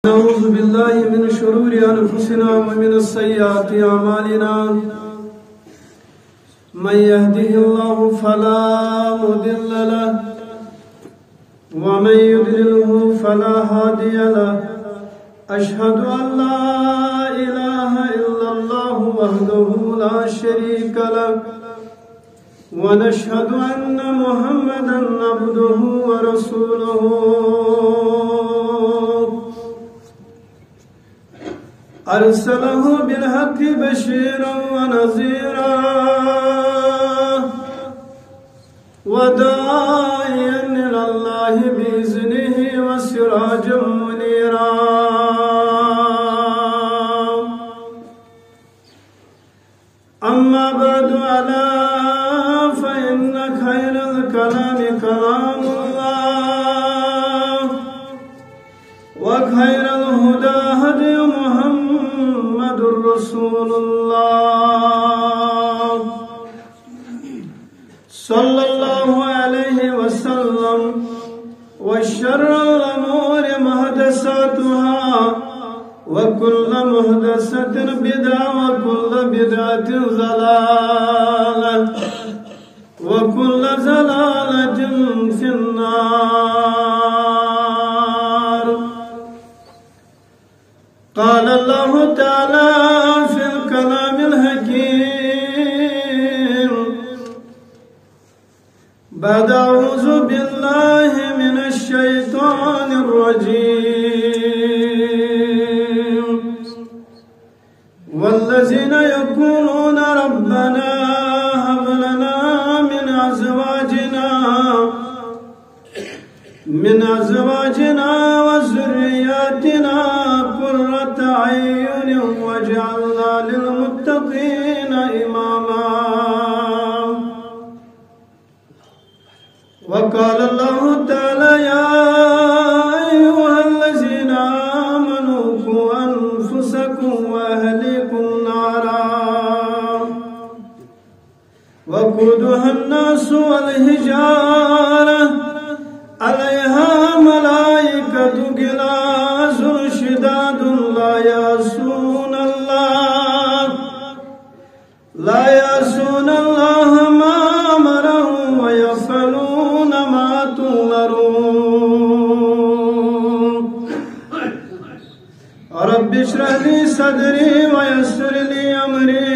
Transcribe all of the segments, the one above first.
نعوذ بالله من شرور أنفسنا ومن السيئات أعمالنا من يهده الله فلا مضل له ومن يضلله فلا هادي له أشهد أن لا إله إلا الله وحده لا شريك له ونشهد أن محمدا عبده ورسوله أرسله بالحق بشيرا ونذيرا وداعيا إلى الله بإذنه وسراجا منيرا أما بعد ألا فإن خير الكلام كلام الله وخير الهدى هدي محمد رسول الله صلى الله عليه وسلم وشر الأمور محدثاتها وكل محدثة بدعة وكل بدعة ضلالة وكل ضلالة في النار. قال الله تعالى في الكلام الحكيم بعد أعوذ بالله من الشيطان الرجيم والذين يقولون ربنا هب لنا من أزواجنا وذرياتنا قرة أعين واجعلنا للمتقين إماما. وقال الله تعالى يا أيها الذين آمنوا قوا أنفسكم وأهليكم نارا وقودها الناس والحجارة عليها ملائكة غلاظ شداد لا يعصون الله ما أمرهم ويفعلون ما تؤمرون. رب اشرح لي صدري ويسر لي أمري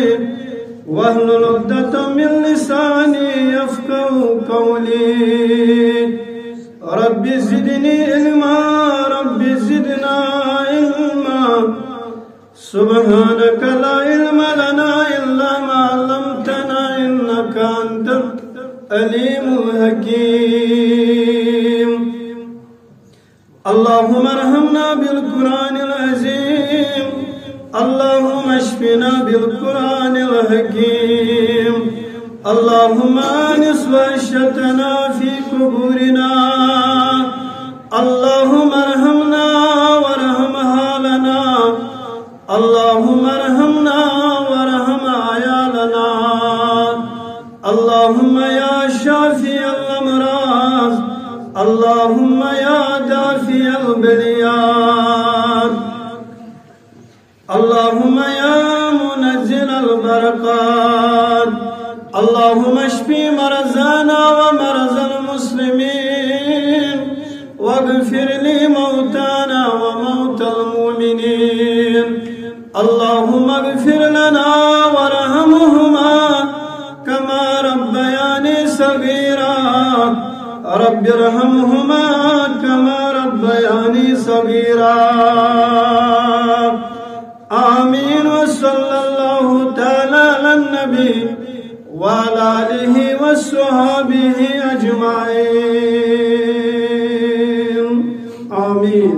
واحلل عقدة من لساني يفقهوا قولي. رب زدني علما رب زدنا علما سبحانك لا علم لنا إلا ما علمتنا إنك أنت العليم الحكيم. اللهم ارحمنا بالقرآن العظيم اللهم اشفنا بالقرآن الحكيم. اللهم آنس وحشتنا في قبورنا اللهم ارحمنا وارحم حالنا اللهم ارحمنا وارحم عيالنا. اللهم يا شافي الأمراض اللهم يا دافي البليات اللهم يا منزل البركات اللهم اشفي مرضانا ومرضى المسلمين واغفر لموتانا وموتى المؤمنين. اللهم اغفر لنا وارحمهما كما ربياني صغيرا. رب ارحمهما كما ربياني صغيرا. آمين. وصلى الله تعالى على النبي وعلى آله وصحبه أجمعين. آمين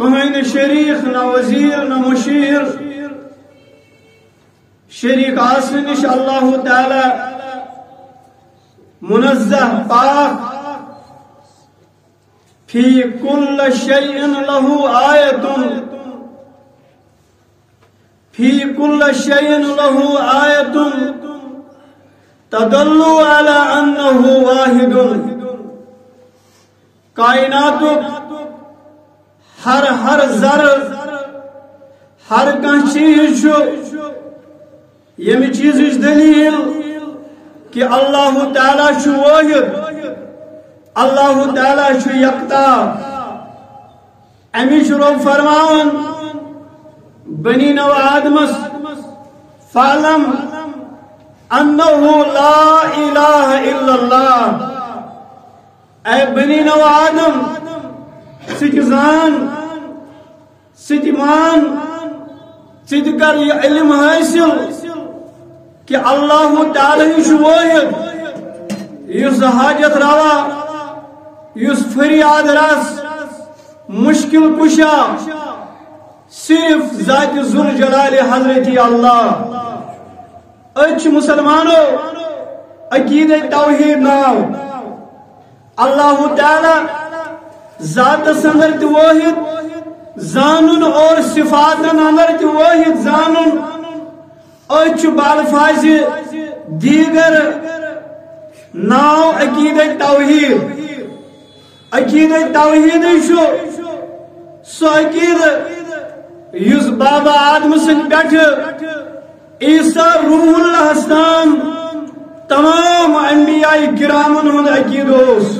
کہیں شریک نہ وزیر نہ مشیر شریک آسنش اللہ تعالی منزہ پاک فی کل شیء لہو آیتن فی کل شیء لہو آیتن تدلو علی انہ واحد کائنات ہر ذر ہر کان چیز یم چیز دلیل کہ اللہ تعالیٰ چھو واحد اللہ تعالیٰ چھو یکتا امی شروع فرمان بنی نو آدمس فعلم انہو لا الہ الا اللہ اے بنی نو آدم سجزان سجمان سجکر یہ علم حاصل کہ اللہ تعالی چھو واحد یس حاجت روا یس فریاد رس مشکل کشا صرف ذات ذوالجلال حضرت اللہ اچھ مسلمانوں عقید توحید ناو اللہ تعالی ذات اندر تہ واحد زانن اور صفات اندر تہ واحد زانن اچھ بالفاظ دیگر ناو عقید توحید عقید توحید شو سو عقید یس بابا آدم سن پیٹھ عیسیٰ روح اللہ ہستان تمام انبیاء کرامن ہند عقید ہوس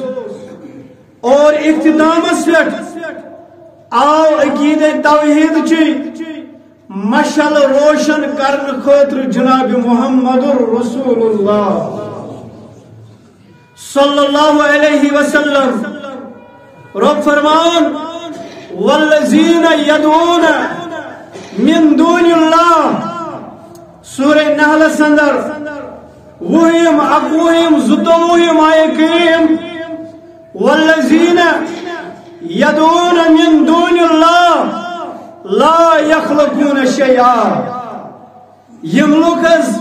اور اختتامس پہ آو عقید توحید چی مشل روشن کرن خاطر جناب محمد رسول اللہ صلی اللہ علیہ وسلم رب فرمان والذین یدعون من دون اللہ سورہ نحل سندر وہیم اقوہیم زتوہیم آئے کریم والذین یدعون من دون اللہ لا یخلقون شیئا یم لوکز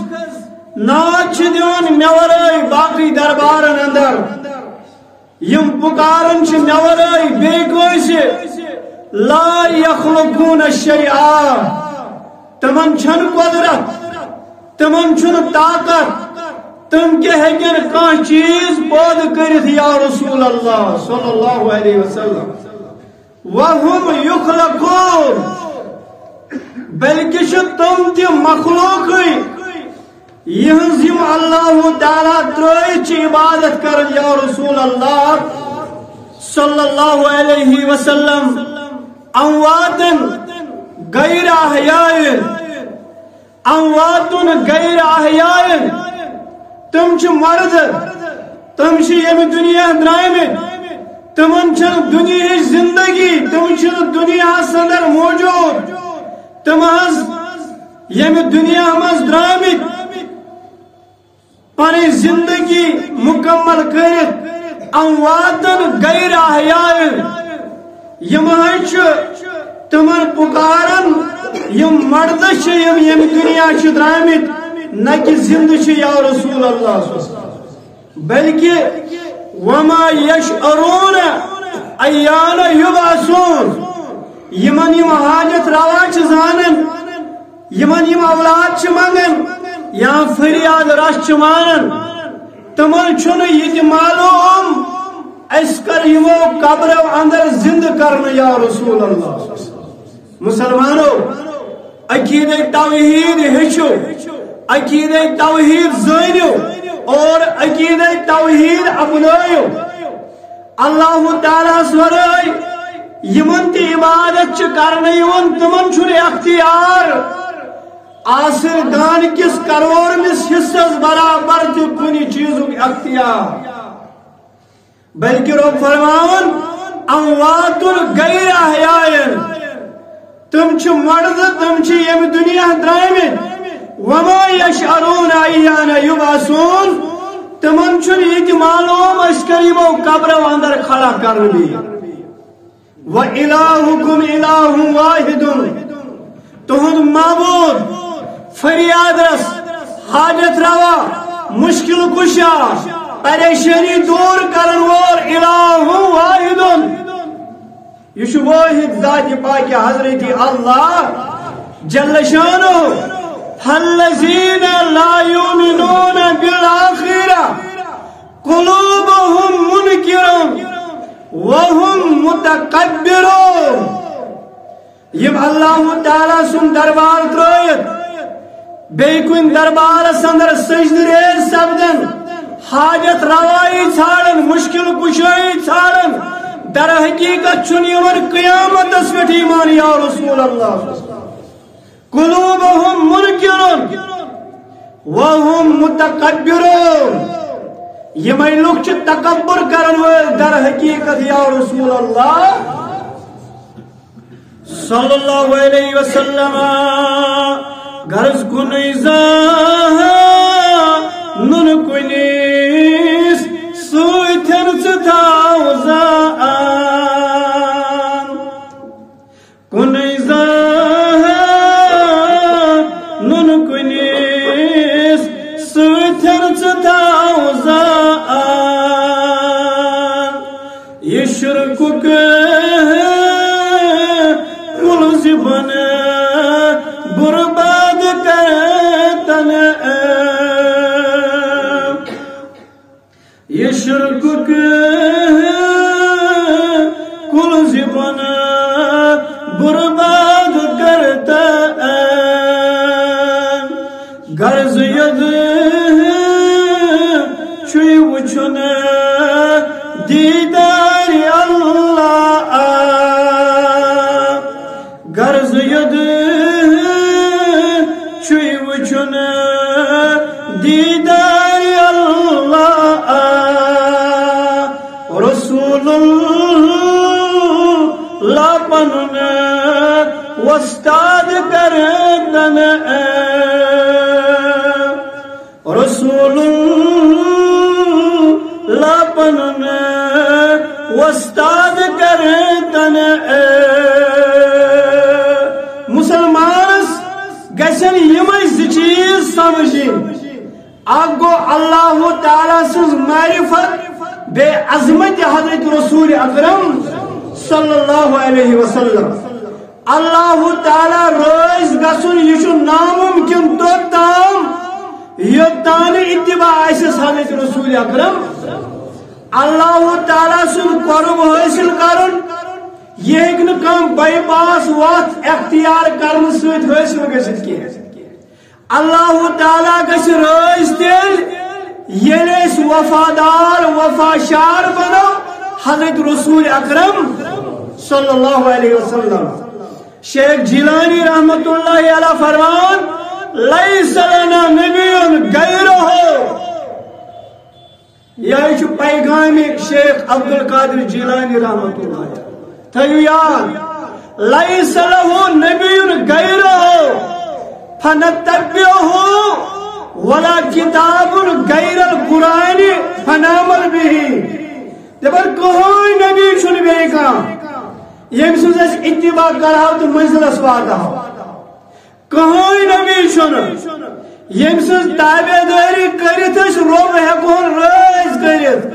ناچ دیون میورائی باقی دربارن اندر یم پکارن چھ میورائی بے کوئی سے لا یخلقون شیئا تمن چھن قدرت تمن چھن طاقت تم کے ہیکن کان چیز پود کرت یا رسول اللہ صلی اللہ علیہ وسلم وَهُمْ يُخْلَقُونَ بلکہ تم تی مخلوق یہنز یم اللہ تعالیٰ ترائچ عبادت کر یا رسول اللہ صلی اللہ علیہ وسلم امواتن غیر احیاء امواتن غیر احیاء تم چھ مرد تم چھ یم دنیا درائم تمن چھن دنیا زندگی تم چھن دنیا اندر موجود تم یم دنیا مز درامت پنی زندگی مکمل کرت امواتن غیر احیاء یم تمن پکارن یم مرد یم دنیا درامت نہ کہ زند یا رسول اللہ بلکہ وما یشعرون ایان یبعثون یمن یم حاجت روا چھ زانن یمن یم اولاد چھ منگن یا فریاد رس چھ مانن تمن چھن یہ معلوم اس کر یمو قبر اندر زند کرن یا رسول اللہ مسلمانوں عقید توحید ہچو عقید توحید زانیو اور عقید توحید اپنائیو اللہ تعالیٰ سورائی یمن تی عبادت چھ کرنے یون تمن چھن اختیار آسر دان کس کروڑ مس حصص برابر تی کنی چیزوں اختیار بلکہ رب فرماون اموات غیر احیاء تم چھ مرد تم چھ یم دنیا درائمت وما یشعرون ایان یبعثون تمن چھن یہ معلوم اس قریبو قبر اندر کھڑا کر بھی وَإِلَٰهُكُمْ إِلَٰهٌ وَاحِدٌ تہند معبود فریاد رس حاجت روا مشکل کشا پریشانی دور کرن وول الہ واحد یہ واحد ذات پاک حضرت اللہ جل شانہ الذین لا یؤمنون بالآخرہ قلوبهم منکرون وهم متکبرون یم اللہ تعالیٰ سن دربار ترائیت بیکن دربار اندر سجد ریز سبدن حاجت روائی ژھانڈن مشکل کشائی ژھانڈن در حقیقت چن یمن قیامت پٮ۪ٹھ ایمان یا رسول اللہ قلوبهم منکرون وهم متکبرون یمے لوگ چھ تکبر کرن وول در حقیقت یا رسول اللہ صلی اللہ علیہ وسلم غرض کن نن کنیس سویتن ستاو زان کن نن کنیس سویتن ستاو زان یہ شرک برباد کرتن یہ شرک کل زبان برباد کرتا غرض ید چوی وچن دیدار اللہ غرض ید چوی وچن دیدار اللہ رسول اللہ پنن وستاد کردن رسول اللہ پنن وستاد کردن مسلمانس گژھن یمے زٕ چیز سمجھن اکھ گو اللہ تعالیٰ سٕنٛز معرفت بے عظمت حضرت رسول اکرم صلی اللہ علیہ وسلم اللہ تعالیٰ رٲضۍ گژھن یہ چھُ ناممکن توٚتام یوٚتام اتباع آسٮ۪س حضرت رسول اکرم اللہ تعالیٰ سُنٛد قرب حٲصِل کرُن یہ ہیٚکہِ نہٕ کانٛہہ بائی پاس وتھ اختیار کرنہٕ سۭتۍ حٲصِل گٔژھِتھ کینٛہہ اللہ تعالیٰ گژھِ رٲضۍ تیٚلہِ ییٚلہِ أسۍ وفادار وفاشار بنو حضرت رسول اکرم صلی اللہ علیہ وسلم شیخ جیلانی رحمت اللہ علیہ فرمان لیس لنا نبی غیرہ یہ چھُ پیغام شیخ عبدالقادر جیلانی رحمت اللہ علیہ تھیو یاد لیس له نبی غیرہ فنتبعہ ولا کتاب غیر القرآن فنعمل به دپن کہوئی نبی چھُنہٕ بیٚیہِ کانٛہہ ییٚمہِ سٕنٛز أسۍ اتباع کرہو تہٕ منزلس واتہو کہوئی نبی چھُنہٕ ییٚمہِ سٕنٛز تابعدٲری کٔرِتھ أسۍ رۄب ہٮ۪کہون رٲضۍ کٔرِتھ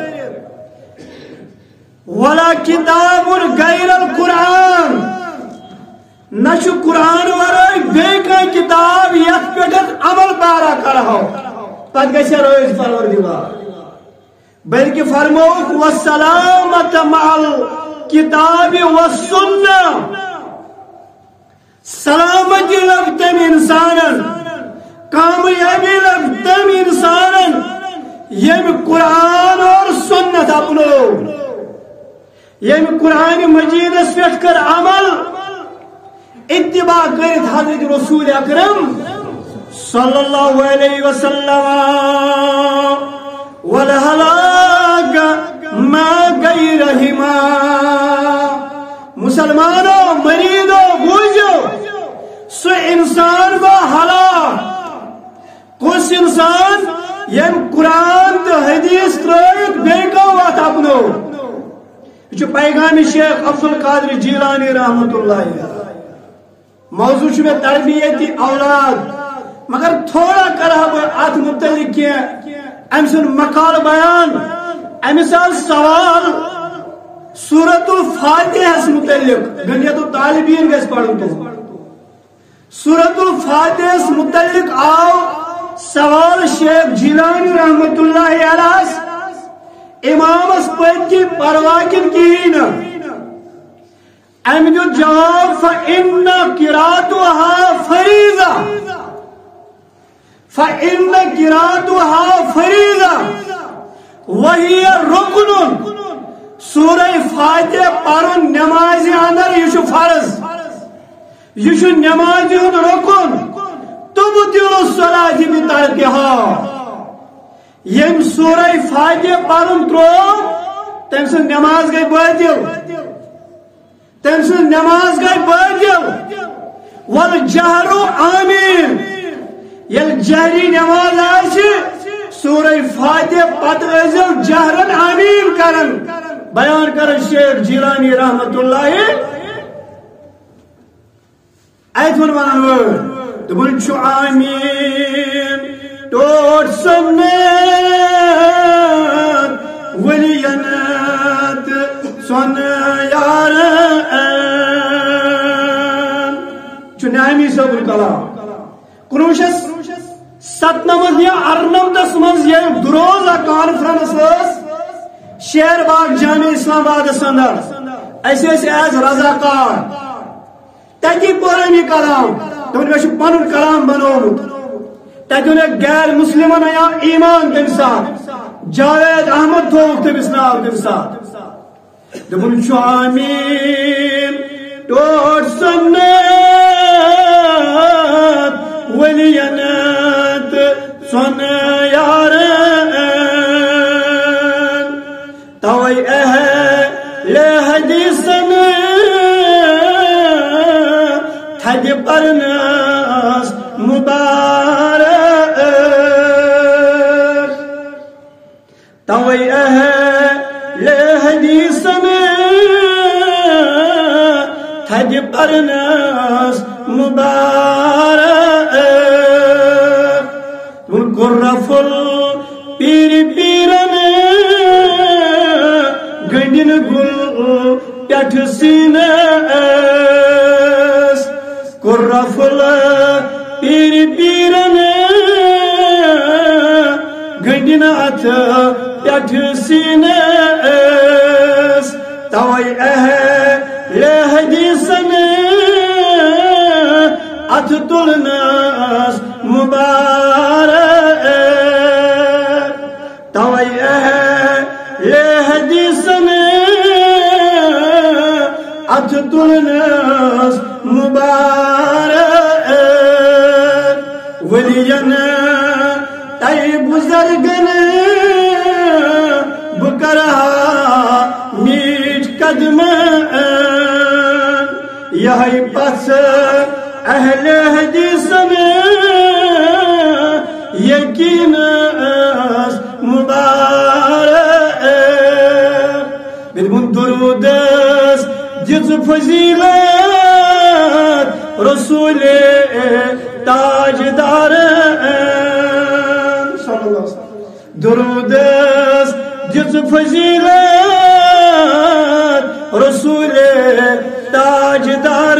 ولا کتاب غیر القرآن نہ چھُ قرآن ورٲے بیٚیہِ کانٛہہ کتاب یتھ پٮ۪ٹھ عمل پارا کرہو پتہٕ گژھِ رٲضۍ پروردگار بلکہ فرموک والسلامت مع الکتاب والسنہ سلامتی لب تم انسانا کامیابی لب تم انسانا یم قرآن اور سنت اپنو یم قرآن مجید اس پٮ۪ٹھ کر عمل اتباع کرت حضرت رسول اکرم صلی اللہ علیہ وسلم والہلاک ما غیرہما مسلمانوں مریدوں بوجھو سو انسان کو ہلاک کس انسان یم قرآن تو حدیث ترائیت بیکو وات اپنو یہ پیغام شیخ عبد القادر جیلانی رحمت اللہ موضوع میں تربیتی اولاد مگر تھوڑا کرا بہ ات متعلق کی ام سن مقال بیان امس سوال سورۃ الفاتحہ متعلق گنیت طالبین گھس پڑھن تو سورۃ الفاتحہ متعلق آو سوال شیخ جیلانی رحمت اللہ علیہ امام پت کی پرواہ کہین ام جو جواب فإن قراءتها فریضہ فإن قراءتها فریضہ وہی رکن سورہ فاتحہ پڑھن نماز اندر یہ فرض یہ نماز رکن تبطل الصلاۃ بترکها یم سورہ فاتحہ پڑھن ترو تم سے نماز گئی باطل تم سے نماز گئی باطل والجہر آمین یل جہری نماز آسی سورہ فاتحہ پت ازل جہرن آمین کرن بیان کرن شیخ جیلانی رحمت اللہ ایت ونوان ورد دبن چو آمین توڑ سمت ولینت سن یارن چو نامی صبر کلام کنوشس 97 یا 98 مز یہ دروز کانفرنس شیر باغ جامع اسلام آباد اندر ایسے ایز رضاکار تکی پورمی کلام تمہیں میں پنن کلام بنومت تکی غیر مسلمان یا ایمان تم ساتھ جاوید احمد تھوک تمس ناو تم ساتھ دبن چو آمین ٹوٹ سنت ولینت سن یارن توئی اہل حدیثن تھد پرنس مبارک توئی اہل حدیثن تھد پرنس مبارک گرف پیر پیرن گنڈن گل پیٹھ سینس گرف پیر پیرن گنڈن اتھ پیٹھ سینس توئی اہل حدیثن اتھ تلنس مبارک توئی اہل حدیثن اتھ تلنس مبارک ولین تئی بزرگن بکرہا میٹ قدم یہی پس اہل حدیثن یقین مبارک بدمون درودس جز فضیلت رسول تاجدار صلی اللہ علیہ وسلم درودس جز فضیلت رسول تاجدار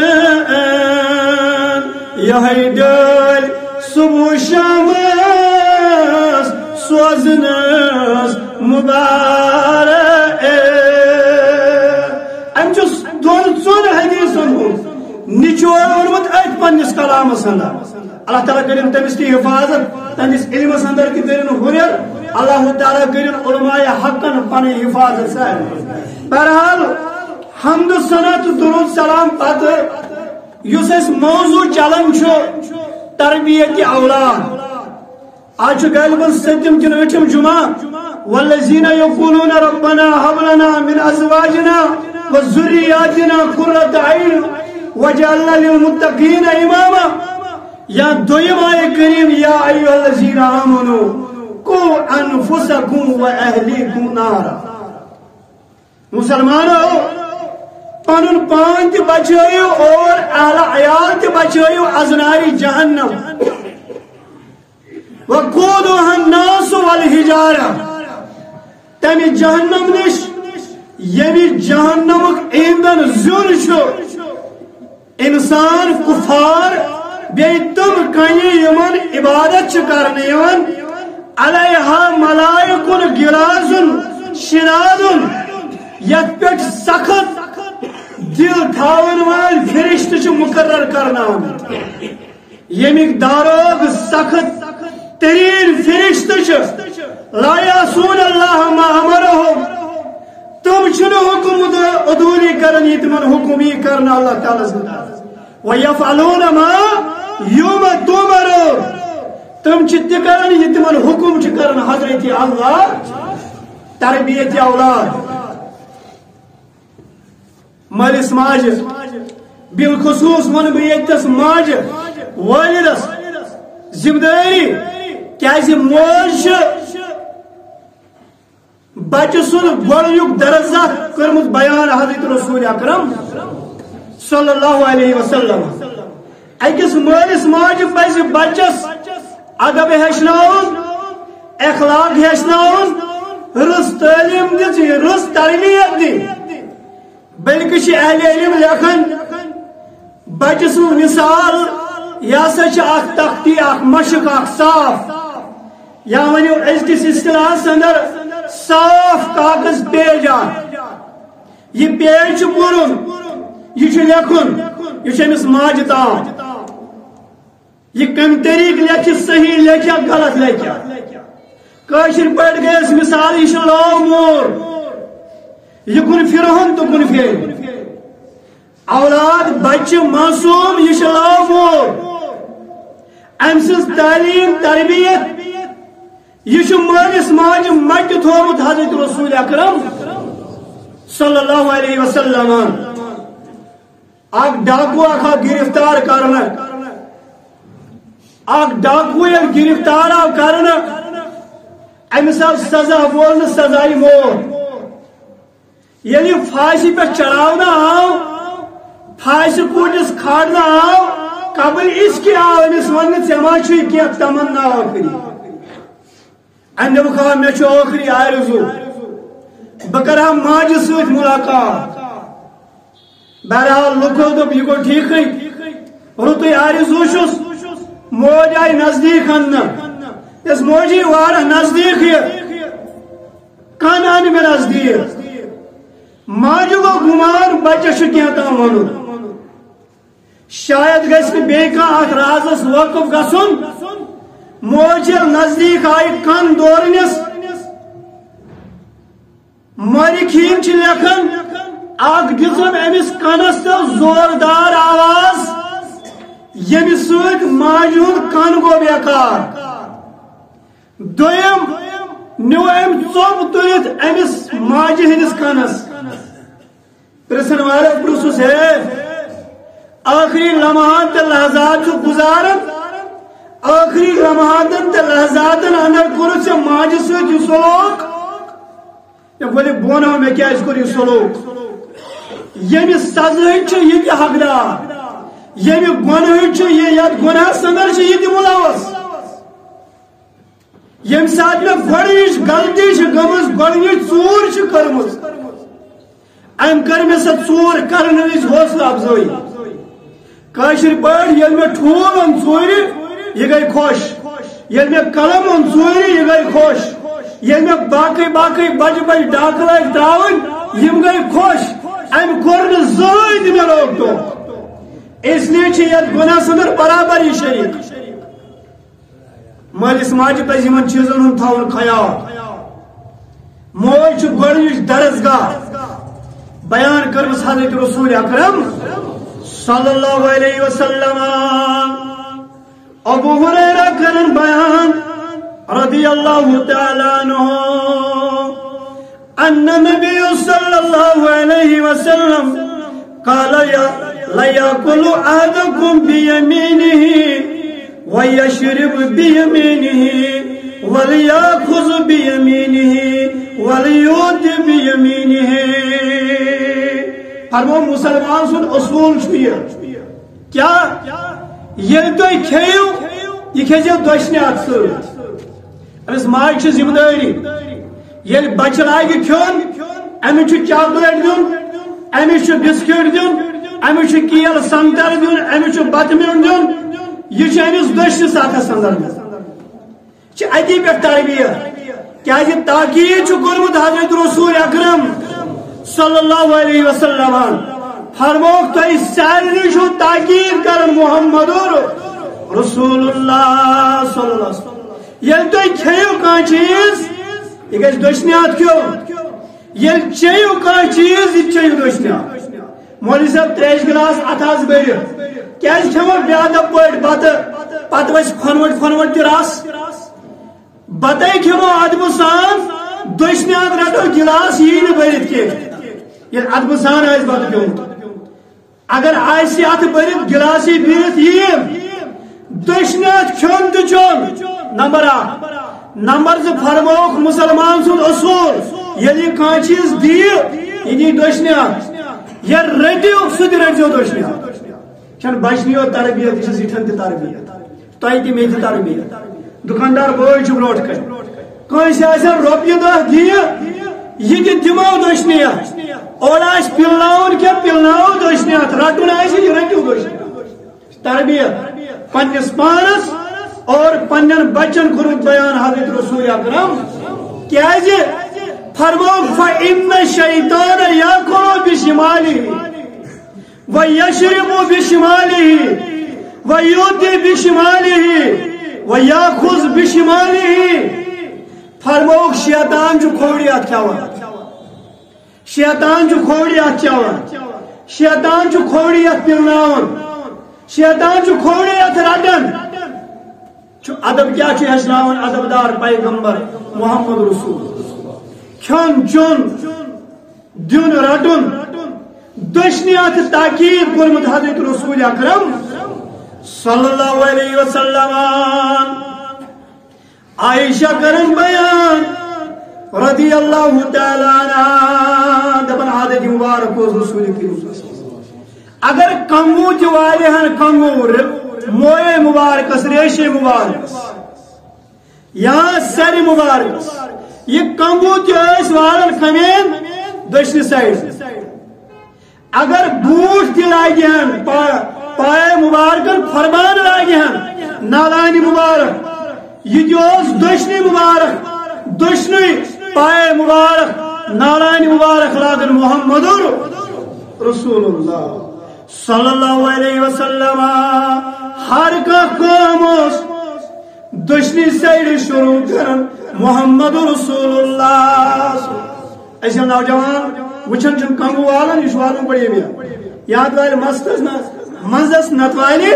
یہی دل صبح شام سوزنس مبارک امچس دون ژور حدیثن نچوڑ اونمت ات پنس کلامس اندر اللہ تعالیٰ کرن تمس کی حفاظت تمس علمس اندر کی کرن ہرر اللہ تعالیٰ کرن علماء حقن پن حفاظت سر بہرحال حمد ثنا تو درود سلام پتہ یس اس موضوع چلان تربیت اولاد آج غالباً ستم کن اٹھم جمعہ والذین یقولون ربنا هب لنا من ازواجنا وذریاتنا قرۃ اعین وجعلنا للمتقین اماما یا دویم آیہ کریم یا ایھا الذین آمنوا قوا انفسکم واہلیکم نارا مسلمانوں پنن پان تہ بچائیو اور اہل عیال تہ بچائیو از ناری جہنم وقودها الناس والحجارہ تمہ جہنم نش یمی جہنمک ایندھن زیون چھو انسان کفار بیٚیہِ تم کنہِ یمن عبادت چھ کرنہٕ یوان علیہا ملائکن غلاظ شداد یتھ پٮ۪ٹھ سخت دل تھاون وٲلۍ فرشتہٕ چھ مقرر کرناومٕتۍ ییٚمِکۍ داروغ سخت ترین فرشتہٕ چھ لا یعصون اللہ ما امرہم تم چھنہٕ حکم عدولی کران یہ تمن حکم یہ کرنا اللہ تعالیٰ سٕنٛدِ وَيَفْعَلُونَ مَا يُؤْمَرُونَ تم چھ تہِ کران یہ تمن حکم چھ کران حضرت اللہ تربیت اولاد مالس ماجہ بالخصوص ون بہ یتس ماجہ والدس ذمہ داری کیازِ موج چھ بچہ سن گۄڈنیُک درجہ کرمت بیان حضرت رسول اکرم صلی اللہ علیہ وسلم اکس مالس ماجہ پزِ بچس ادب ہیچناون اخلاق ہیچناون رٕژ تعلیم دِژ رٕژ تربیت دِنۍ بلکہ اہل علم لیکھن بچہ سن مثال یہ ہسا اخ تختی اخ مشق اخ صاف یا ونو ازکس اصطلاحس اندر صاف کاغذ پیج یہ پیج پورن یہ لکھن یہ امس ماجہ تام یہ کم طریق لکھ صحیح لکھا غلط لکھا کاشر پہ گیس مثال یہ لو مور یہ کن فرہن تو کن پھر اولاد بچہ معصوم یہ لو مور ام سز تعلیم تربیت یہ مالس ماجہ مٹ تھومت حضرت رسول اکرم صلی اللہ علیہ وسلم اک ڈاکو اکھا گرفتار کرنا اک ڈاکو گرفتار آو کرنا امس آو سزا بولنا سزائی موت یعنی پھانسی پہ چڑھانا آو پھانسی کوٹس کھاڑنا آو قبل اس کی آو امس ون ژےٚ ما چھُے کینٛہہ تمنا ٲخری امہِ دوٚپ کھا مےٚ چھُ ٲخری آرزوٗ بہٕ کرٕ ہا ماجہِ سۭتۍ مُلاقات بہرحال لُکو دوٚپ یہِ گوٚو ٹھیٖکھٕے رُتُے آرزوٗ چھُس موج آیہِ نزدیٖک اننہٕ اس موجی وارہ نزدیک یہ کان آنی میں نزدیک ماجو کو گمان بچہ شکیاں تام ونو شاید گھس بے کا اخ رازس وقف گسن موجی نزدیک آئی کان دورنس ماری کھیم چھ لیکن آگ دزم امس کانس تو زوردار آواز یمی سوک ماجون کان کو بیکار دویم نیو ام ژوٚپ تُلِتھ أمِس ماجہِ ہٕنٛدِس کَنَس پرٛژھن والٮ۪و پرٛژھُس ہے ٲخری لمحات تہٕ لحظات چھُ گُزاران ٲخری لمحاتن تہٕ لحظاتن اندر کوٚرُتھ ژےٚ ماجہِ سۭتۍ یہِ سلوٗک مےٚ ؤلِو بہٕ وَنہو مےٚ کیٛازِ کوٚر یہِ سلوٗک ییٚمہِ سزہٕچ چھُ یہِ تہِ حقدار ییٚمہِ گۄنہٕچ چھُ یہِ یتھ گۄنہس اندر چھُ یہِ تہِ مُلوث یم سات میں گۄڈنِچ غلطی چھ گٔمٕژ گۄڈنِچ ژوٗر چھ کٔرمٕژ أمۍ کٔر مےٚ سۄ ژوٗر کرنہٕ وِزِ حوصلہٕ افضٲیی کٲشِر پٲٹھۍ ییٚلہِ مےٚ ٹھوٗل اوٚن ژوٗرِ یہِ گٔے خۄش ییٚلہِ مےٚ قلم اوٚن ژوٗرِ یہِ گٔے خۄش ییٚلہِ مےٚ باقٕے باقٕے بجہِ بجہِ ڈاکہٕ لٲگۍ ترٛاوٕنۍ یِم گٔے خۄش أمۍ کوٚر نہٕ زٕہٕنۍ تہِ مےٚ روک ٹوک اسلیے چھِ یتھ گۄنہس اندر برابر یہِ شریٖک مالس ماجہ پزِ یمن چیزن ہند تھاون خیال موج چھ گۄڈنِچ درسگاہ بیان کرمس حضرت رسول اکرم صلی اللہ علیہ وسلم ابو ہریرہ کرن بیان رضی اللہ تعالی عنہ ان النبی صلی اللہ علیہ وسلم قال لا يأكل أحدكم بيمينه ويشرب بيمينه وَلْيَأْخُذْ بِيَمِينِهِ وَلْيُؤْتِ بِيَمِينِهِ فرمو مسلمان سن اصول چھوئے کیا یہ تو کھیو یہ کھیجو دوشنی آتسو امس ماج چھ ذمہ داری یل بچہ لاگہ کھیون امس چھ چاکلیٹ دیون امس چھ بسکٹ دیون امس چھ کیل سنگتر دیون امس چھ بتہ میون دیون یہ چھ امس دوشنی ساتھس اندر چھ اتی پہ تربیت کیا یہ تاکید چھ کورمت حضرت رسول اکرم صلی اللہ علیہ وسلم فرموک تو اس سارے شو تاکید کرن محمد رسول اللہ صلی اللہ علیہ وسلم یل تو کھیو کان چیز یہ گژھِ دشنیات کیوں یل چیو کان چیز یہ چیو دشنیات مولوی صاحب تریش گلاس اتھاس بٔرِتھ کیازِ کھیمو بیادہ پٲٹھۍ بتہٕ پتہٕ وَسہِ کھۄنوَٹ تہِ رس بتائی کھیمو ادب سان دشنیات رٹو گلاس یہ نہ بٔرِتھ کینٛہہ ییٚلہِ ادب سان آسہِ بتہٕ پیومُت اگر آسہِ اتھ بٔرِتھ گلاسی بِہِتھ یی دشنیات کھیوٚن تہٕ چیوٚن نمبر اکھ نمبر زٕ فرموک مسلمان سُنٛد اصوٗل ییٚلہِ یہِ کانٛہہ چیٖز دِیہِ یہِ دِی دشنیات یا رٔٹِو سُہ تہِ رٔٹزیو دشنیات چھنہٕ بچنٕے یوت تربیت یہِ چھِ زِٹھٮ۪ن تہِ تربیت تۄہہِ تہِ مےٚ تہِ تربیت دکاندار بٲے چھُ برونٛٹھ کَنہِ کٲنٛسہِ آسن رۄپیہِ دہ دِیہِ یہ تہِ دِمو دشنیات اور آسہِ پِلناوُن کینٛہہ پِلناوو دشنیات رٹُن آسہِ یہِ رٔٹِو دشنیات تربیت پننس پانس اور پنن بچن کوٚرمُت بیان حضرت رسول اکرم کیازِ فرموک فإن الشیطان یأکل بشماله ویشرب بشماله ویؤتی بشماله ویأخذ بشماله فرموک شیطان چھُ کھوڑیات کھیوان شیطان چھُ کھوڑیات چیوان شیطان چھُ کھوڑیات پِلناوان شیطان چھُ کھوڑیات رٹان ادب کیا چھُ ہیچھناوان ادب دار پیغمبر محمد رسول کھیون چون دیون رٹن دشنیات تاکید کوٚرمُت حضرت رسول اکرم صلی اللہ علیہ وسلم عائشہ کرن بیان رضی اللہ تعالی عنہ دپن عادت مبارک اوس رسول کریم اگر کنگو تہِ واریاہن کنگو موئے مبارکس ریشے مبارکس یا سر مبارکس یہ کنگو تہِ ٲسۍ والن کمین دشنہِ سایڈ اگر بوٹ تہِ لاگہن پائے مبارکن فرمان لاگہن نالانی مبارک یہ تہِ اوس دشنہِ مبارک دشنٕے پائے مبارک نالانی مبارک لاگن محمد رسول اللہ صلی اللہ علیہ وسلم ہر کام دشنی سائڈ شروع کرن محمد رسول اللہ ایسے نوجوان وچھن چن کنگو والن یہ والن پڑے میں یاد والے مستس مزس نت والے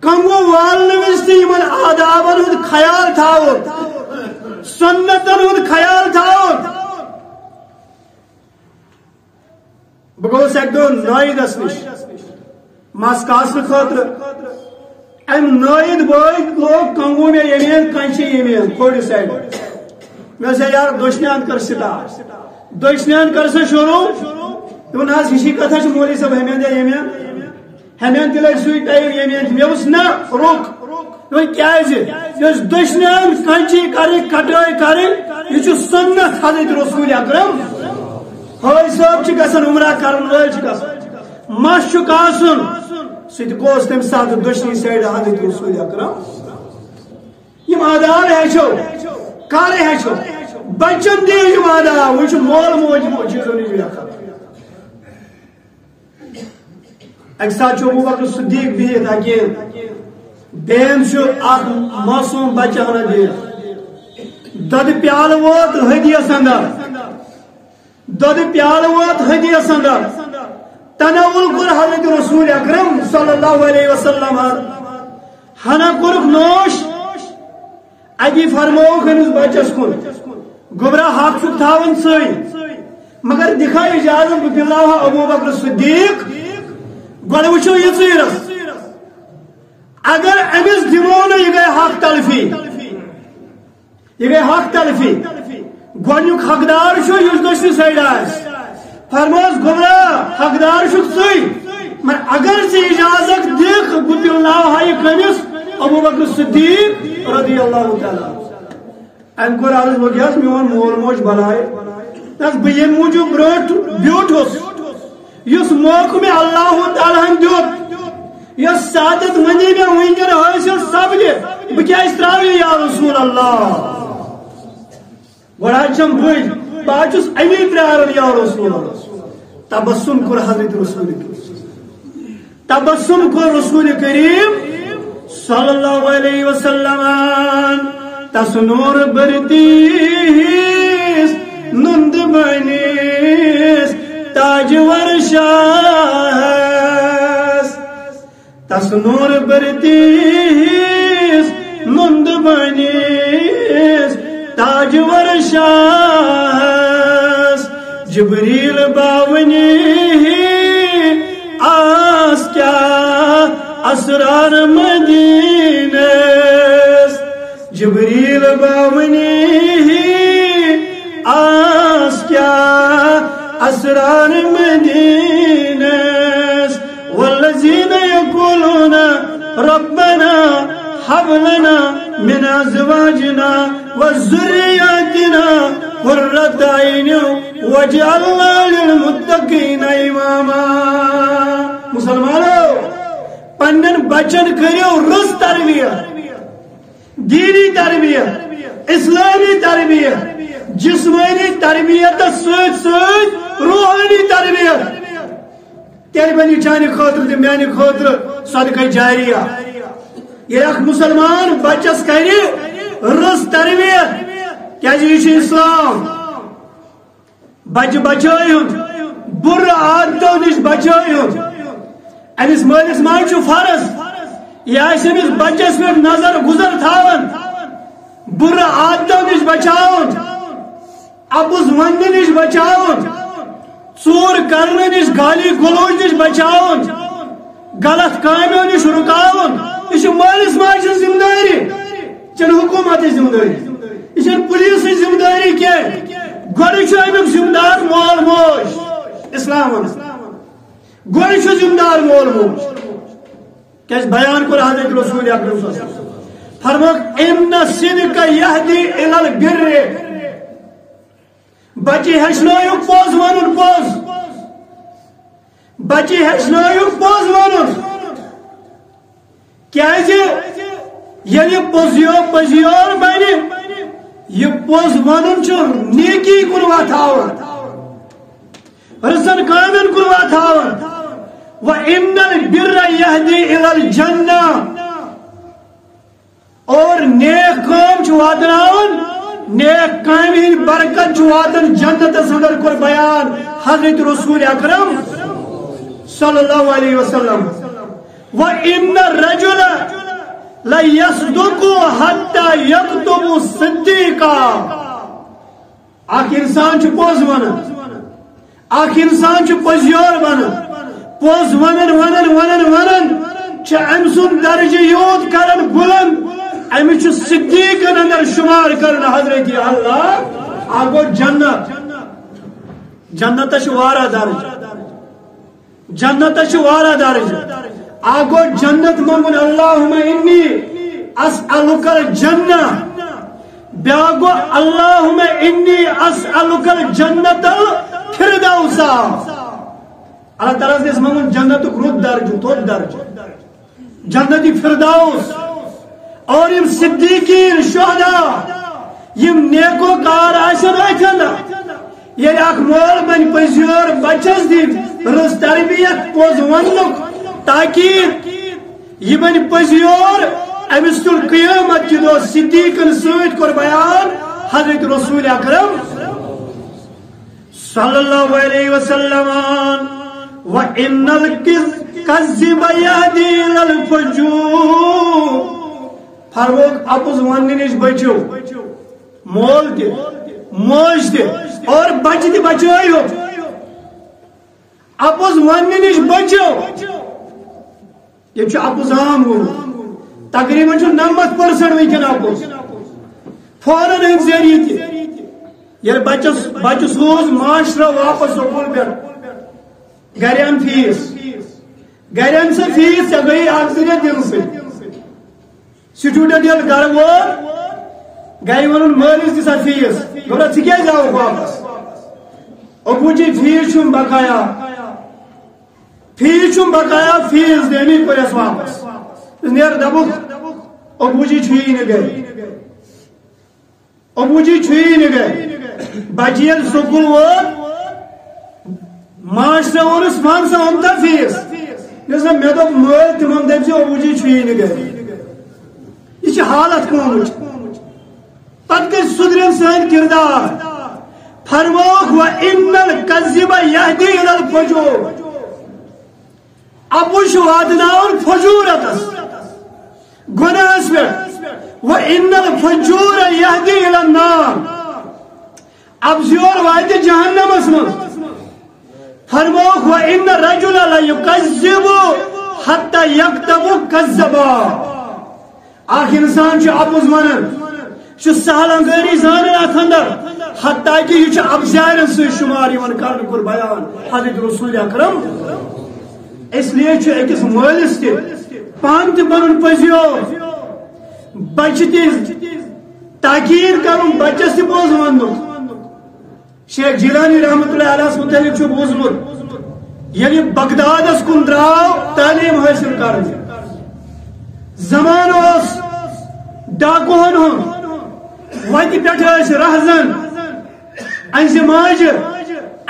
کنگو والن وستی من آدابن ہند خیال تھاو سنتن ہند خیال تھاو بگوس ایک دو نائدس نش مس کاسن خاطر ام نائد بھائی لوگ کنگو میں یمین کنچی یمین کھوڑی سائڈ میں سے یار دشنیان کر سٹارٹ دشنیان کر سے شروع تو ناز ہشی کتھا چھ مولی صاحب ہمین دے یمین ہمین دل سوئی ٹائم یمین میں اس نہ روک تو کیا ہے یہ دشنیان کنچی کرے کٹائی کرے یہ چھ سنت حضرت رسول اکرم ہائی صاحب چھ گژھان عمرہ کرن وٲلۍ چھ گژھان مس چھ کاسُن سُہ تہِ گوس تمہِ ساتہٕ دشنی سایڈ حضرت رسول اکرم یم آداب ہیٚچھو کر ہیٚچھو بچن دِیو یم آداب وۄنۍ چھُ مول موج یمو چیٖزو نِش لیکھان اکہِ ساتہٕ چھُ ابوٗ بکر صدیق بِہِتھ اکین بیٚیَن چھُ اکھ معصوٗم بچہ ہنا بِہِتھ دۄدٕ پیالہٕ ووت ہدیس اندر دودھ پیال ووت ہدیس اندر تناول کور حضرت رسول اکرم صلی اللہ علیہ وسلم ہنا کورک نوش ادی فرموک ہنس بچس کن گبرا حق چھ تھاون سۭتۍ مگر دکھا اجازت بہ پلاوہا ابو بکر صدیق گۄڈٕ وٕچھو یہ ژیٖرس اگر امس دمو نہٕ یہ گٔے حق تلفی یہ گئی حق تلفی گونیک حقدار چھو یس دشت سائڈ فرماس گمراہ حقدار چھک سی مگر اگر سے اجازت دیکھ بت اللہ ہائی کنس ابو بکر صدیق رضی اللہ تعالیٰ ام کور عرض وگیس میون مول موج بنائے بہ یم موجود برٹ بیوٹھس اس موقع میں اللہ تعالیٰ دیت یس سعادت منی میں ونکن حاصل سپدِ بہ کیازِ تراوِ یا رسول اللہ گوڑا چھم بج بہ چھس امی پرارن یا رسول اللہ تبسم کور حضرت رسول تبسم کور رسول کریم صلی اللہ علیہ وسلم تس نور برتیس نند بنیس تاجور شاہس تس نور برتیس نند بنیس تاجور شاہس جبریل باونی آس کیا اسرار مدینس جبریل باونی آس کیا اسرار مدینس والذین یقولون ربنا هب لنا من ازواجنا وذرياتنا قرة اعين واجعلنا للمتقين اماما مسلمانوں پنن بچن کریو رس تربیت دینی تربیت اسلامی تربیت جسمانی تربیت سوچ روحانی تربیت تیل بنی چانی خاطر دی میانی خاطر صدقہ جاریہ یہ ایک مسلمان بچس کری رس تربیت کیا جیشی اسلام بچائیون بر عادتوں نش بچائیون امس مالس ماج فرض یہ امس بچس پہ نظر گزر تھاون بر عادتوں نش بچاون ابز ون نش بچاون ژور کرنے نش گالی گلوچ نش بچاون غلط کامیوں نش رکاون یہ مالس ماج ذمہ داری چل حکومت ذمہ داری یہ پولیس ذمہ داری کی گوڑ امیک ذمہ دار مول موج اسلام گوڑ ذمہ دار مول موج کیا بیان کر حضرت رسول اکرم صلی اللہ علیہ وسلم فرماک ان الصدق یہدی الی البر بچی ہچنائیو پوز ونن پوز بچی ہچنائیو پوز ونن کیازِ یعنی پوزیور بنی یہ پوز ونن چھ نیکی کن واتھاون رسن کامن کن واتھاون وَإِنَّ الْبِرَّ يَهْدِي إِلَى الْجَنَّةِ اور نیک کام چھ واتناون نیک کامین برکت چھ واتن جنت صدر کر بیان حضرت رسول اکرم صلی اللہ علیہ وسلم وَإِنَّ الرَّجُلَ لَيَصْدُقُ حَتَّى يَكْتُبُ صِدِّقًا اخ انسان چھ پوز ونن اخ انسان چھ پوزیور ونن پوز ونن چھ ام سن درجہ یود کرن بلند ام چھ صدیقن اندر شمار کرن حضرت اللہ آگو جنت چھ وارہ درجہ جنت چھ وارہ درجہ آگو جنت منگن اللہم انی اسألک الجنہ بیاگو اللہم انی اسألک الجنت الفردوسا اللہ تعالیٰ سے اس منگن جنت رد درجہ توت درجہ جنتی فردوس اور یم صدیقین شہداء یم نیکو کار آسن آئیتن یہ اک مول بن پزیور بچس دی رس تربیت پوز ونک تاکہ یہ بن پزیور امس تل قیامت کی دو صدیقن سوید کر بیان حضرت رسول اکرم صلی اللہ علیہ وسلم وَإِنَّ الْكَذِّبَ يَهْدِي إِلَى الْفُجُورِ فرموک اپز وننی نش بچو مول دے موج دے اور بچ دے بچائیو اپز وننی نش بچو یہ چھو اپز عام ہو تقریباً چھو 90% ویکن اپز فوراً ان ذریعہ یہ بچہ سوز معاشرہ واپس سکول پہ گرین فیس گرین سے فیس یا گئی آخری دن سے سٹوڈنٹ یل گھر وول گئی ون مالس دسا فیس گوڑا ٹھیک جاؤ واپس ابو جی فیس چھم بقایا فیس دینی پڑس واپس نیر دبک ابو جی چھوئی نہ گئے ابو جی چھوئی نہ گئے بچیل سکول ووت معاشرہ ونس ون سا ہم تا فیس یس مے دپ مول تمن دپ ابو جی چھوئی نہ گئے یہ حالت قومچ پتہ گژھِ سدرن سٲنۍ کردار فرموک وَإِنَّ الْكَذِّبَ يَهْدِي إِلَى الْفُجُورِ ابو واتناون فجورتس گناہس پہ وَإِنَّ الْفُجُورَ يَهْدِي إِلَى النَّارِ اب زیور وات جہنمس من فرموک وَإِنَّ الرَّجُلَ لَيُكَذِّبُ حَتَّى يَكْتَبُ كَذَّبًا اخ انسان چھ اپوز ونان چھ سہل انگری زانن اتھ اندر حتیٰ کہ یہ ابزار سے شمار یوان کرنے کر بیان حضرت رسول اکرم اس لیے اکس مالس پان تہ بنن پزیو بچہ تہ تاکیر کرن بچس تہ بوز ون شیخ جیلانی رحمت اللہ علیہ متعلق بوزمت یعنی بغدادس کن دراو تعلیم حاصل کرنے زمان اس ڈاکوہن ہن وتہ پہ رہزن انز ماج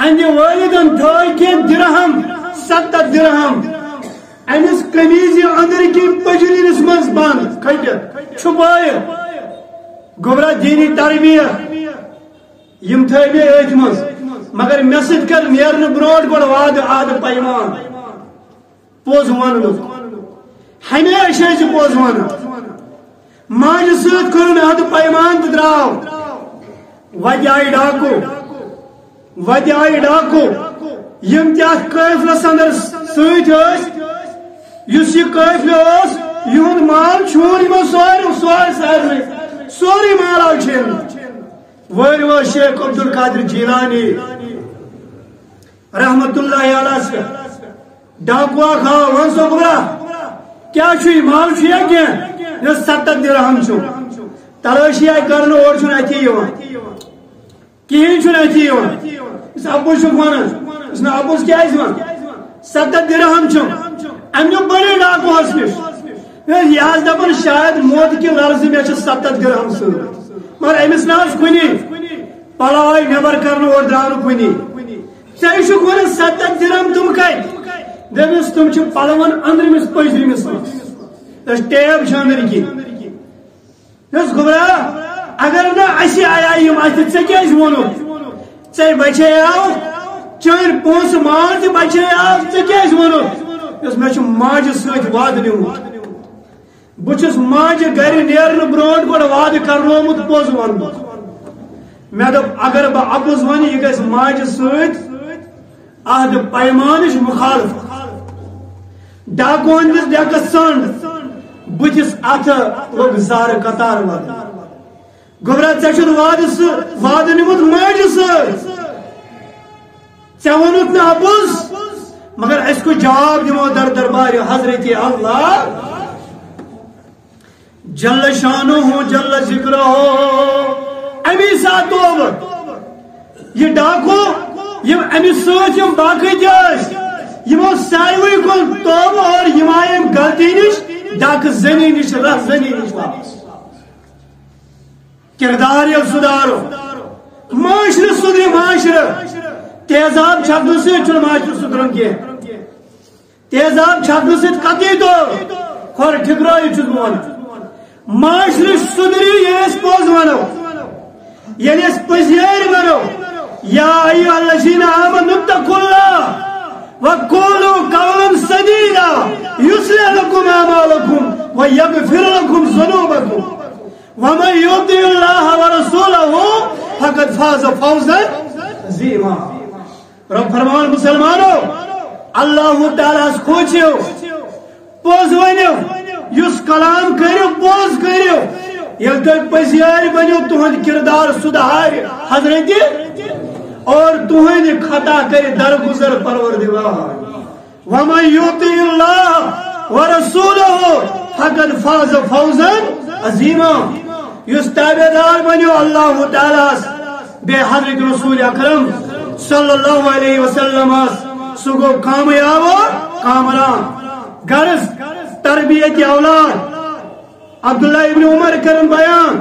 اند والدن تھوئی کی درہم 7 درہم امس قمیض اندر کی پجرینس مز بند کھٹت چھپائے گوبرا دینی تربیت یم تھے بے ایج مز مگر مے سۭتۍ کر نیرن برونٛٹھ گۄڈٕ وعدٕ عادٕ پیمان پوٚز وننُک ہمیشہ چھ پوٚز ونان ماجہ سۭتۍ کوٚرُن عہدٕ پیمان تہٕ درٛاو وتہِ آئی ڈاکو یم تہ قافلس اندر ست اس یہ قافلہ یہ مال چھون سوری مال آو چھین ور شیخ عبد القادر جیلانی رحمت اللہ علیہ ڈاکو آو ون سو گبرا کیا چھ مال چھ کی 7 درہم چھ تلاشی آئی کرنے اور چھن اتی یوان کہیں چھن اتی یوان اس ابوس ونان اس ابوس کیا ون 7 درہم چھ امہ بڑے ڈاکو نش یہ دپان شاید موت کی لرز میں 7 درہم ست مگر امس نا کنی پلو آئی نیبر کرنے اور دران کنی ٹھیک ون 7 درہم تم کت دپس تم پلون اندرمس پجرمس مز ٹیب اندر کی گبرا اگر نا اسی آیا یم ات ژے وونو ژے بچیاو چین پونس مان تہ بچیاو ژے وونو اس میں ماجہ سۭتۍ وعدٕ نیومُت بہٕ چھُس ماجہ گھر نیرنہٕ برونٛٹھ گۄڈٕ وعدٕ کرنومُت پوٚز وننُک مےٚ دوٚپ اگر بہٕ اپُز ونہٕ یہِ گژھِ ماجہ سۭتۍ عہدٕ پیمانٕچ مخالفت ڈاکوہن دِژ ڈیکس ژنٛڈ بٕتھِس اتھٕ لوٚگ زارٕ قطار ودُن گوبرا ژےٚ چھُتھ وعدٕ نیومُت ماجہِ سۭتۍ ژےٚ ووٚنُتھ نہٕ اپُز مگر اس کو جواب دمو در دربار حضرت اللہ جل شانہ جل ذکرہ امی ساتھ یہ ڈاکو یم امی سوچ یم باقی جاس یمو ساروی کو توبہ اور یمائم غلطی نش ڈاک زنی نش رہ زنی نش واپس کردار یا سدارو معاشرہ سدری معاشرہ تیزاب چھپن سے چل معاشرہ سدرن کی تیزاب چھپن سے قطعی تو خور ٹھکرائی چھت بوانا معاشرہ سدری یہ اس پوز ونو یہ اس پزیر ونو یا ایوہ الذین آمنوا اتقوا اللہ وقولوا قولا سدیدا یصلح لکم اعمالکم ویغفر لکم ذنوبکم ومن یطع اللہ ورسولہ فقد فاز فوزا عظیما رب فرمان مسلمانو اللہ تعالیٰ کھوچو پوز ونیو یس کلام کریو پوز کریو یل تھی پزیار بنو تہد کردار سدھار حضرت اور تہد خطا کر درگزر پروردگار ومن یطع اللہ ورسولہ فقد فاز فوزا عظیما یس تابعدار بنو اللہ تعالیٰ بے حضرت رسول اکرم صلی اللہ علیہ وسلم سہ گو کامیاب و کامران غرض تربیت اولاد عبداللہ ابن عمر کرن بیان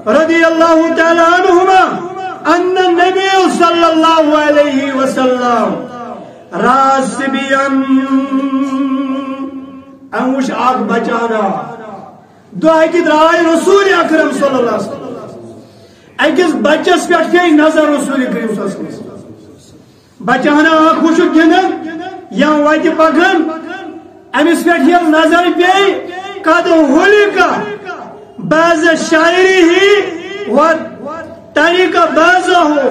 رضی اللہ تعالی عنہما ان النبی صلی اللہ علیہ وسلم راسبین اموش آگ بچانا دعائی کی درائے رسول اکرم صلی اللہ علیہ وسلم اکس بچس پیٹھ کے نظر رسول کریم صلی اللہ علیہ وسلم بچانا آنکھ وچھو گندن یا وائٹ پکن امس پیٹھ یہ نظر پی قد حلق بعض شاعری ہی و طریقہ بعضہ ہو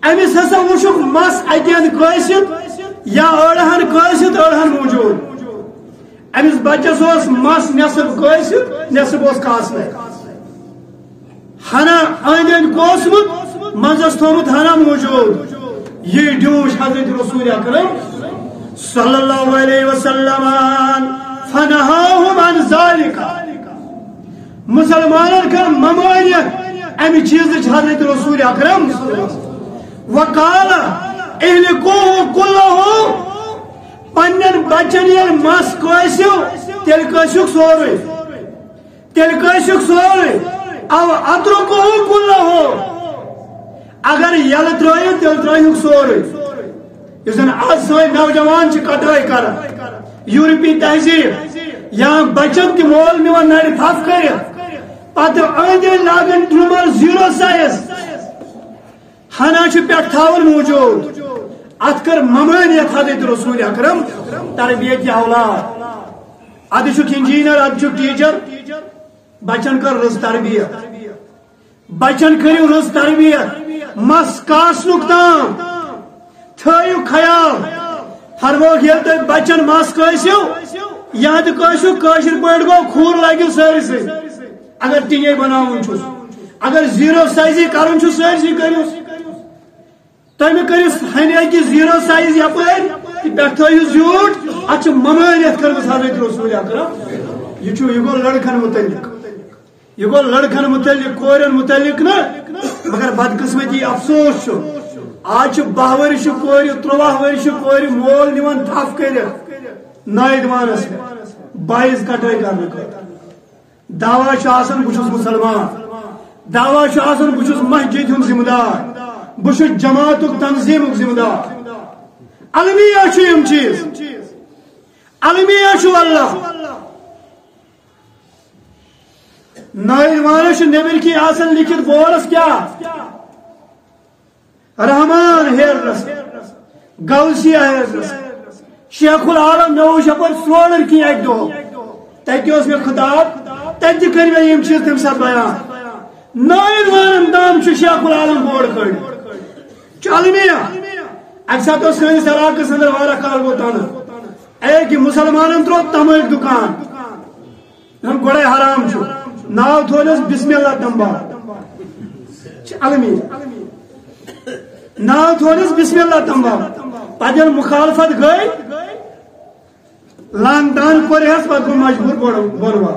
امس ہسا وچھو مس اتین قیست یا اڑہن قیست اڑہن موجود امس بچس اس مس نصف قیست نصف اس کاسنے ہنا آئندین کوسمت منزس تھومت ہنا موجود یہ ڈوش حضرت رسول اکرم صلی اللہ علیہ وسلم فنہاہم عن ذالک مسلمانان کر ممانیت امی چیز حضرت رسول اکرم وقال اہلکوہ کلہو پنن بچن یل مس کوئسو تیل کشک سوری تیل کشک سوری او اترکوہ کلہو اگر یل ترائیو تیل ترائیو سوری یسن آج سوئی نوجوان چھ کٹائی کر یورپی تہذیب یہاں بچن تی مول نیوان ناری پھاف کری پتہ آئندے لاگن ٹرمر زیرو سائز ہنا چھ پیٹ تھاول موجود اتکر ممانیت حضرت رسول اکرم تربیت اولاد ادھ چھ انجینئر ادھ چھ ٹیچر بچن کر رز تربیت بچن کریو رز تربیت مس کاسنک تام تھایو خیال ہر وقت یل تھی بچن مس کسو یا تشو قشر پہ گو کھور لگو سرسے اگر ٹینے بناون چھس اگر زیرو سائزی کرن چھس سرسے کریوس تمہ کریوس ہنہ کی زیرو سائز یپر پہ تھیو زیوٹ اتھ ممانیت کرمس حضرت رسول اکرم یہ گو لڑکن متعلق یہ گو لڑکن متعلق کورن متعلق نا مگر بدقسمتی افسوس آج 12 ورش کور 13 ورش کور مول نیوان تھف کر نائدوانس 22 کٹائی کرنے دعویٰ آسان بہت مسلمان دعویٰ آسان بہت مسجد ہند ذمہ دار بہت جماعت تنظیم ذمہ دار المیہ یم چیز المیہ اللہ نائدوانس نبر کی آسان لکھت بورس کیا رحمان ہیر رس غوثیہ ہیر رس شیخ العالم مے وچ اپر سولر کی ایک دو تتہ اس میں خطاب تتہ کر میں یم چیز تم ساتھ بیان نائدوان دام چھ شیخ العالم بورڈ کڑ چالمیہ اکثر تو سنس علاقہ اندر وارہ کال گو تن ایک مسلمان ترو تمل دکان ہم گوڑے حرام چھو ناو تھولس بسم اللہ تمبا چالمیہ ناو تھولس بسم اللہ تمبا پتہ مخالفت گئی لان دان کورہس پتہ مجبور بنوا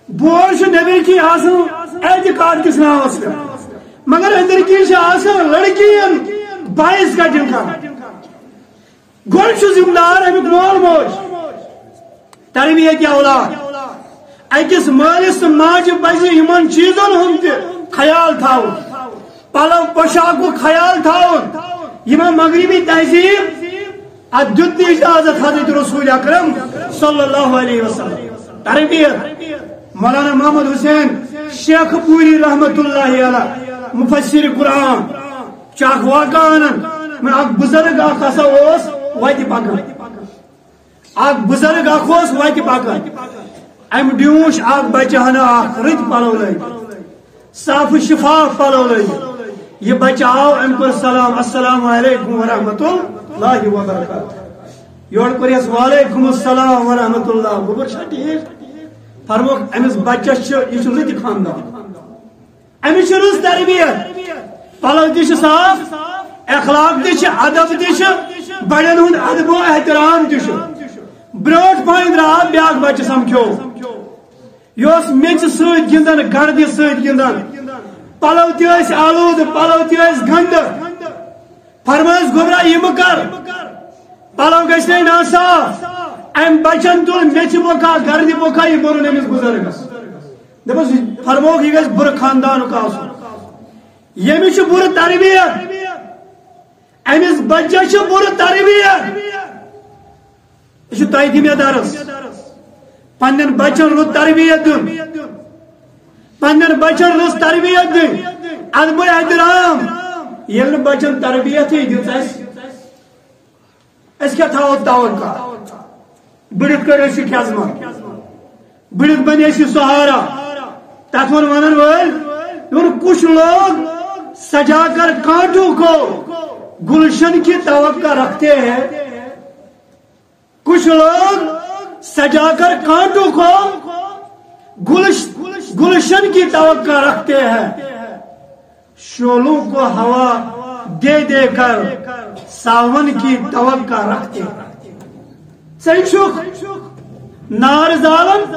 بول نبی کی آسان اعتقاد کس ناوس پہ مگر اندر کی آسان لڑکین 22 گھنٹن کا گوڑ ذمہ دار امیک مول موج تربیت اولاد اکس مالس تو ماج پزِ یمن چیزن ہند خیال تھاؤن پلو پوشاک خیال تھاؤن یمن مغربی تہذیب ات دیت اجازت حضرت رسول اکرم صلی اللہ علیہ وسلم تربیت مولانا محمد حسین شیخ پوری رحمت اللہ علیہ مفسر قرآن چاک واقعان میں اک بزرگ اخ ہسا اوس وتہ پکان اک بزرگ اخ اوس وتہ پکان ام ڈیوش اک بچہ ہنا اخ رت پلو لگ صاف شفاف پلو لگ یہ بچہ آو ام کو سلام السلام علیکم ورحمۃ اللہ وبرکاتہ یور کریس وعلیکم السلام ورحمۃ اللہ گوبر ٹھیک فرموک امس بچس یہ رت خاندان امس رٕژ تربیت پلو تہ صاف اخلاق تہ ادب تہ بڑن ہند ادب و احترام تہ بروٹ پہن درٛاو بیاکھ بچہ سمکھیو یہ میچ ست گندان گردِ ست گندان پلو تہ آلود پلو تہ گند فرمائس گوبرا یہ کر پلو گھنے ناصاف ام بچن تل میچ بوکھا گردِ بوکھا یہ برن امس بزرگس دپس فرموک یہ گھس بر خاندانک آسن یمس بر تربیت امس بچس بر تربیت یہ تہ ذمہ دارس پنن بچن رُت تربیت دن پنن بچن رٕژ تربیت دن ادب و احترام یل بچن تربیت دِژ اس کیا تھاو توقع بڑت کر خدمت بڑت بنے سہارا تک ونن ول کچھ لوگ سجا کر کانٹوں کو گلشن کی توقع رکھتے ہیں کچھ لوگ سجا کر کانٹوں کو گلشن کی توقع رکھتے ہیں شولوں کو ہوا دے دے کر ساون کی توقع رکھتے ہیں ثک نار زالن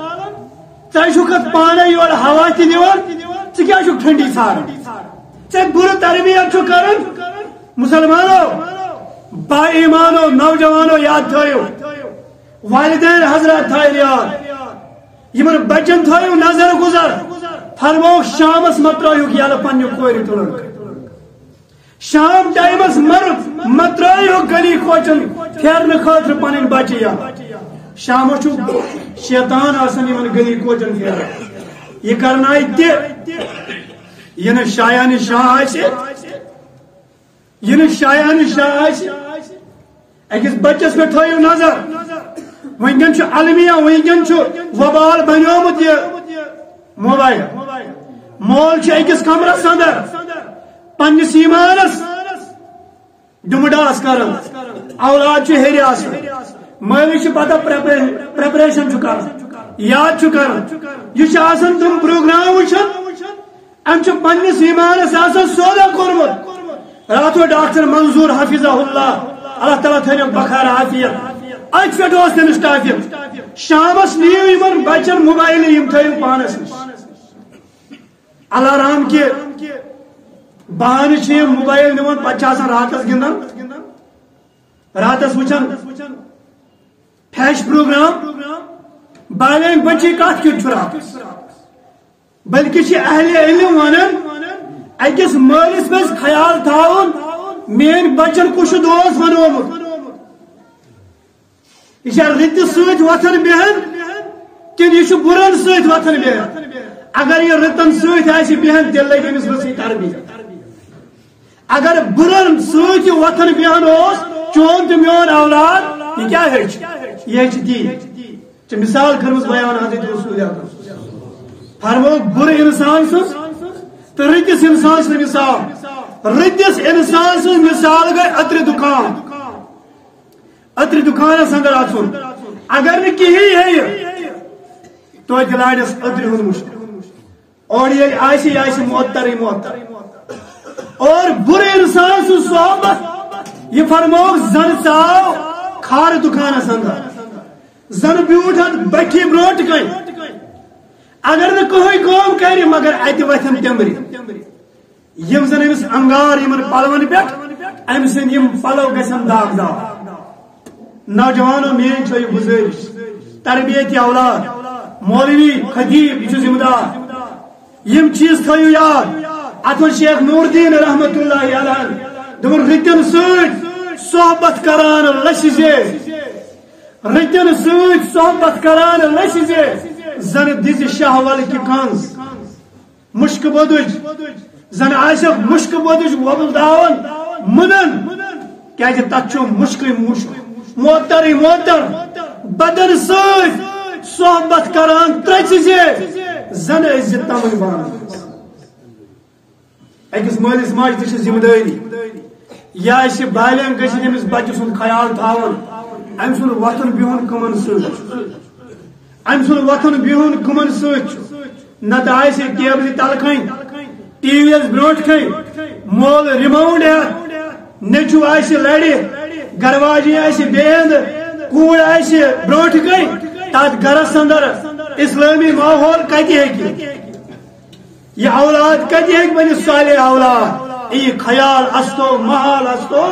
ثک پانے یور ہوا تہ دِوان کیا ٹھنڈی ژھاران بر تربیت کرن مسلمانوں با ایمانو نوجوانو یاد تھو والدین حضرات تھو یاد یمن بچن تھو نظر گزر فرموک شامس مت ترٲیِو یلہٕ پننہِ کورِ تہٕ لڑکہٕ شام ٹائمس مرد مت ترٲیِو گلی کوچن پھیرنہٕ خٲطرٕ پنٕنۍ بچہِ یلہٕ شامس چھُ شیطان آسان یمن گلی کوچن پھیران یہ کرناے تہِ یہ نہ شایان شاہ آسہِ یہ نہ شایان شاہ آسہِ أکِس بچس پہ تھٲیِو نظر ونکن چھُ المیہ ونکن چھُ وبال بنیومُت یہ موبائل مول چھُ أکِس کمرس اندر پننس ایمانس ڈمڈاس کران اولاد چھُ ہیٚرِ آسان مٲلِس چھُ پتہ پریپریشن چھُ کران یاد چھُ کران یہ چھُ آسان تم پروگرام وٕچھان ام چھُ پننس ایمانس آسان سودا کوٚرمُت راتو ڈاکٹر منظور حافظہ اللہ تعالیٰ تھٲینو بخار عافیت اتھ پٮ۪ٹھ اوس تٔمِس ٹافِک شامس نِیِو یمن بچن موبایل یم تھٲیِو پانس نِش الارام کہ بہانہٕ چھِ یِم موبایل نِوان پتہٕ چھِ آسان راتس گِنٛدان راتس وٕچھان فیش پروگرام بالین بچی کتھ کیُتھ چھُ راتس بلکہ چھ اہل علم ونان اکس مالس پہ خیال تھاون مین بچن کچھ دوس بنومت یہ رت ست وتھن بہن کن یہ برن ست وتھن بہن اگر یہ رتن ست بہن تیل لگی امس رژ تربیت اگر برن ست وتھن بہن اس چون تو میون اولاد یہ کیا ہیچ یہ ہیچ دی مثال کرمز بیان حضرت رسول اللہ فرمو بر انسان سن تو رتس انسان سن مثال رتس انسان سن مثال گئی اتر دکان اتر دکانس اندر اچھن اگر نہ کہین ہے تو دلاڑس اتر ہند مشکل اور یہ آسی آسی معطر اور بر انسان سن صحبت یہ فرموک زن ژاو کھار دکانس اندر زن بیوٹھن بٹھی بروٹ کن اگر نہ کوئی کام کر مگر ات وتھن تمبر یم زن امس انگار یمن پلون پہ ام سن یم پلو گھن داغ داغ نوجوانوں میری چھ گزارش تربیت اولاد مولوی خطیب یہ ذمہ دار یم چیز تھو یاد ات شیخ نور الدین رحمت اللہ علیہ دپن رتن ست صحبت کران لشزے رتن ست صحبت کران لشزے زن دز شہول کی کنز مشک بدج زن آسک مشک بدج وبل داون منن کیا تک مشک مشک موتر موتر بدن ست صحبت کران ترچزے زن عزت تمن بان اکس مالس ماج تہ ذمہ داری یا بالین گھن امس بچہ سن خیال تھاون ام سن وتھن بہن کمن ست ام سن وتھن بہن کمن ست نت آسہ ٹیبل تل کھن ٹی وی یس برونٹ کھن مول ریموٹ ہیتھ نیچو آسہ لڑِ گرواجی آسہ بیند کوڑ آسہ برونٹ کھن تات گرس اندر اسلامی ماحول کتہ ہیکہ یہ اولاد کتہ ہیکہ بنت صالح اولاد یہ خیال استو محال استو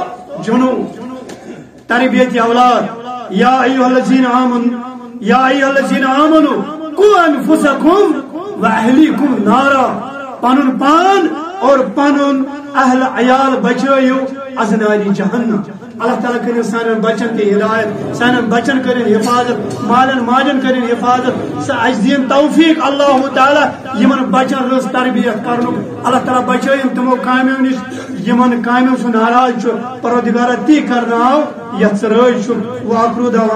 جنون تربیت اولاد یا ایھا الذین آمنوا قوا انفسکم واہلیکم نارا پنن پان اور پنن اہل عیال بچائیو از ناری جہنم اللہ تعالیٰ کرن سانن بچن کی ہدایت سانن بچن کرن حفاظت مالن ماجن کرن حفاظت اَسہِ دین توفیق اللہ تعالیٰ یمن بچن رٕژ تربیت کرنُک اللہ تعالیٰ بچٲیِم تمو کامیو نش یمن کامیو سُہ ناراض چھُ پروردگارا تی کرناو یتھ ژٕ رٲضۍ چھُکھ وآخر دعوانا